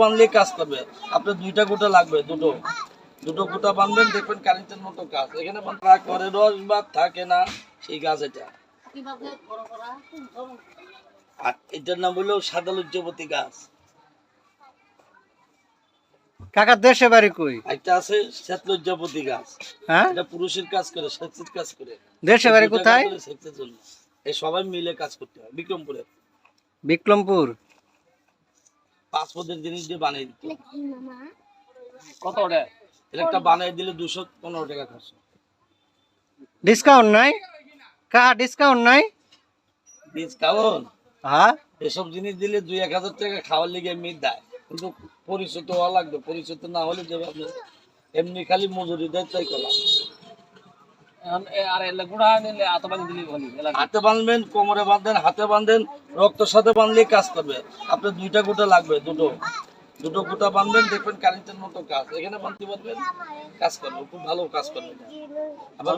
বানলে কাজ করবে। আপনার দুইটা গোটা লাগবে, দুটো গোটা বানবেন, দেখবেন কারেন্টের মতো কাজ। এখানে করে রস বা থাকে না, সেই গাছ এটা। আর এটার নাম হলো সাদা লজ্জাপতি গাছ। কাকা দেশে বাড়ি কই? একটা আছে শ্বেত লজ্জাপতি গাছ, হ্যাঁ, এটা পুরুষের কাজ করে, সেচের কাজ করে। দেশে বাড়ি কোথায়? সেচের জন্য এই সবাই মিলে কাজ করতে হয়। বিক্রমপুরে বিক্রমপুর। পাসপোর্টের জিনিস দিয়ে বানিয়ে দিতে। কত ওটা? এটা একটা বানিয়ে দিলে 215 টাকা খরচ। ডিসকাউন্ট নাই কাকা? ডিসকাউন্ট নাই? ডিসকাউন্ট হ্যাঁ, এসব জিনিস দিলে 2-1000 টাকা খাওয়ার লিগে এমনি দেয়, কিন্তু পরিচয় তো হওয়া লাগবে। পরিচয় তো না হলে যে আপনি এমনি খালি মজুরি দেয়, তাই করলাম। আর এলে গুড়া নিলে এত বানি দিলি বলি হাতে বাঁধবেন, কোমরে বাঁধেন, হাতে বাঁধেন, রক্তের সাথে বাঁধলেই কাজ করবে। আপনার দুইটা গোটা লাগবে, দুটো গোটা বাঁধবেন, দেখবেন কারেন্টের মতো কাজ। এখানে বাঁধতে পারবেন, কাজ করবে, খুব ভালো কাজ করবে। আবার